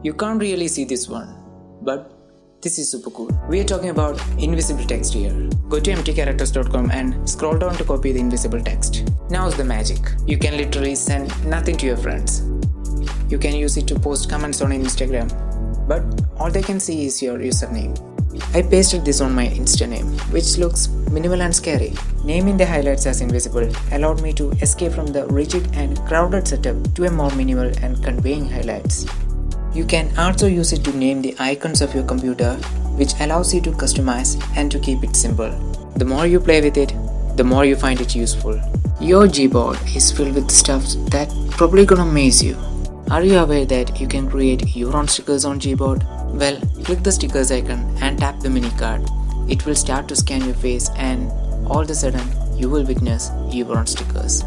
You can't really see this one, but this is super cool. We are talking about invisible text here. Go to emptycharacters.com and scroll down to copy the invisible text. Now's the magic. You can literally send nothing to your friends. You can use it to post comments on Instagram, but all they can see is your username. I pasted this on my Insta name, which looks minimal and scary. Naming the highlights as invisible allowed me to escape from the rigid and crowded setup to a more minimal and conveying highlights. You can also use it to name the icons of your computer, which allows you to customize and to keep it simple. The more you play with it, the more you find it useful. Your Gboard is filled with stuff that probably gonna amaze you. Are you aware that you can create your own stickers on Gboard? Well, click the stickers icon and tap the mini card. It will start to scan your face and all of a sudden you will witness your own stickers.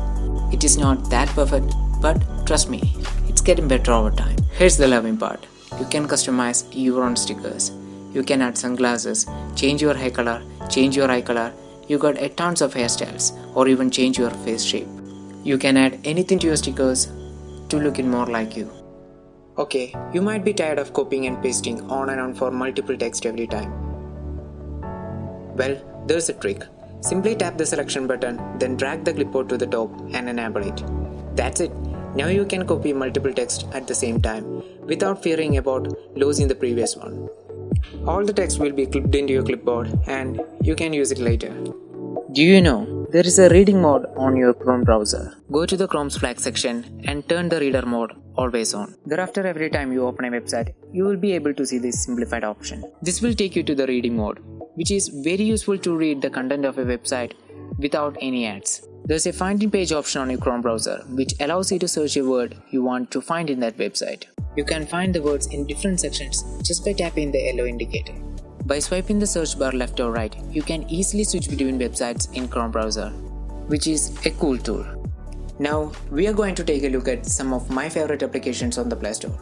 It is not that perfect, but trust me, it's getting better over time. Here's the loving part. You can customize your own stickers. You can add sunglasses, change your hair color, change your eye color. You got a tons of hairstyles or even change your face shape. You can add anything to your stickers to look it more like you. Okay, you might be tired of copying and pasting on and on for multiple text every time. Well, there's a trick. Simply tap the selection button, then drag the clipboard to the top and enable it. That's it. Now you can copy multiple text at the same time without fearing about losing the previous one. All the text will be clipped into your clipboard and you can use it later. Do you know there is a reading mode on your Chrome browser? Go to the Chrome's flag section and turn the reader mode always on. Thereafter, every time you open a website, you will be able to see this simplified option. This will take you to the reading mode, which is very useful to read the content of a website without any ads. There's a finding page option on your Chrome browser, which allows you to search a word you want to find in that website. You can find the words in different sections just by tapping the yellow indicator. By swiping the search bar left or right, you can easily switch between websites in Chrome browser, which is a cool tool. Now, we are going to take a look at some of my favorite applications on the Play Store.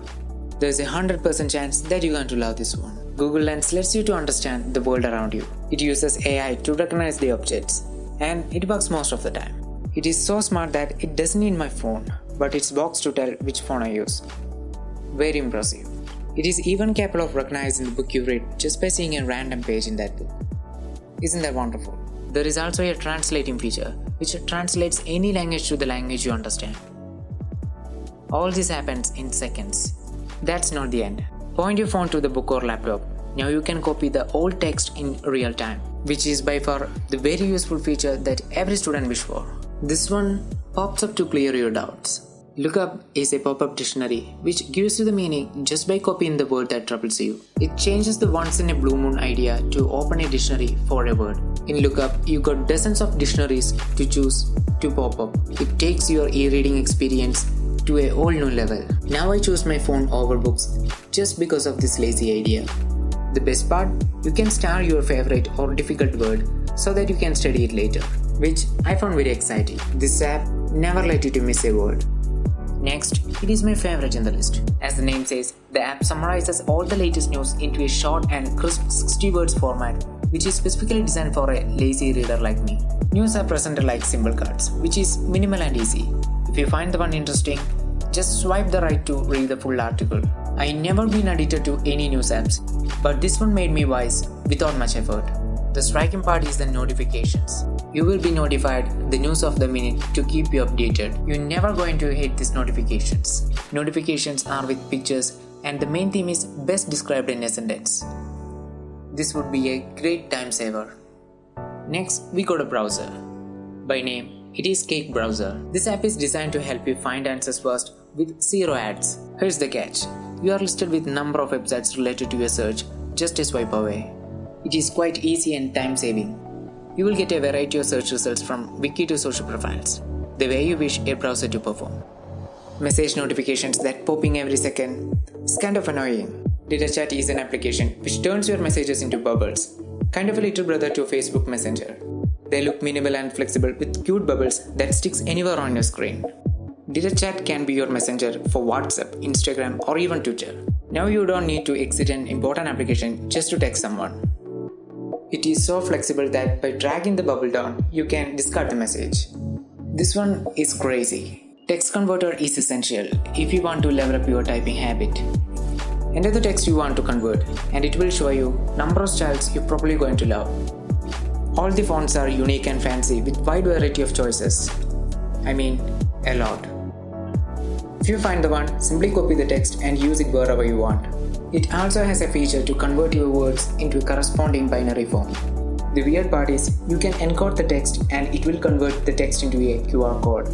There's a 100% chance that you're going to love this one. Google Lens lets you to understand the world around you. It uses AI to recognize the objects, and it works most of the time. It is so smart that it doesn't need my phone, but it's boxed to tell which phone I use. Very impressive. It is even capable of recognizing the book you read just by seeing a random page in that book. Isn't that wonderful? There is also a translating feature, which translates any language to the language you understand. All this happens in seconds. That's not the end. Point your phone to the book or laptop. Now you can copy the old text in real time, which is by far the very useful feature that every student wishes for. This one pops up to clear your doubts. Lookup is a pop-up dictionary which gives you the meaning just by copying the word that troubles you. It changes the once in a blue moon idea to open a dictionary for a word. In Lookup, you got dozens of dictionaries to choose to pop up. It takes your e-reading experience to a whole new level. Now I choose my phone over books just because of this lazy idea. The best part, you can star your favorite or difficult word so that you can study it later, which I found very exciting. This app never let you to miss a word. Next, it is my favorite in the list. As the name says, the app summarizes all the latest news into a short and crisp 60 words format, which is specifically designed for a lazy reader like me. News are presented like symbol cards, which is minimal and easy. If you find the one interesting, just swipe the right to read the full article. I never been addicted to any news apps, but this one made me wise without much effort. The striking part is the notifications. You will be notified the news of the minute to keep you updated. You're never going to hate these notifications. Notifications are with pictures and the main theme is best described in a sentence. This would be a great time saver. Next, we got a browser. By name, it is Cake Browser. This app is designed to help you find answers fast with zero ads. Here's the catch. You are listed with number of websites related to your search just a swipe away. It is quite easy and time saving. You will get a variety of search results from wiki to social profiles, the way you wish a browser to perform. Message notifications that popping every second is kind of annoying. DataChat is an application which turns your messages into bubbles, kind of a little brother to Facebook Messenger. They look minimal and flexible with cute bubbles that sticks anywhere on your screen. DataChat can be your messenger for WhatsApp, Instagram or even Twitter. Now you don't need to exit an important application just to text someone. It is so flexible that by dragging the bubble down, you can discard the message. This one is crazy. Text converter is essential if you want to level up your typing habit. Enter the text you want to convert and it will show you number of styles you're probably going to love. All the fonts are unique and fancy with wide variety of choices. I mean, a lot. If you find the one, simply copy the text and use it wherever you want. It also has a feature to convert your words into a corresponding binary form. The weird part is you can encode the text and it will convert the text into a QR code,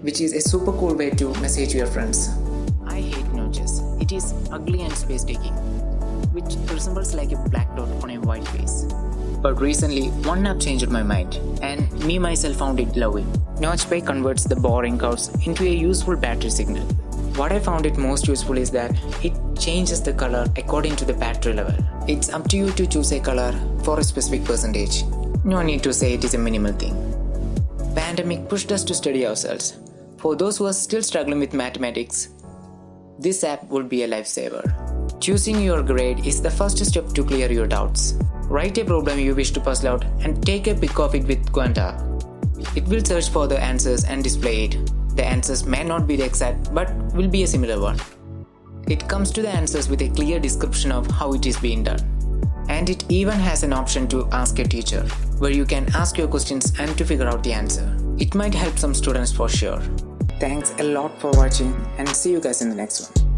which is a super cool way to message your friends. I hate notches. It is ugly and space-taking, which resembles like a black dot on a white face. But recently, one app changed my mind, and me myself found it lovely. NotchPy converts the boring curves into a useful battery signal. What I found it most useful is that it changes the color according to the battery level. It's up to you to choose a color for a specific percentage. No need to say it is a minimal thing. Pandemic pushed us to study ourselves. For those who are still struggling with mathematics, this app would be a lifesaver. Choosing your grade is the first step to clear your doubts. Write a problem you wish to puzzle out and take a pic of it with Quanta. It will search for the answers and display it. The answers may not be the exact but will be a similar one. It comes to the answers with a clear description of how it is being done. And it even has an option to ask a teacher, where you can ask your questions and to figure out the answer. It might help some students for sure. Thanks a lot for watching and see you guys in the next one.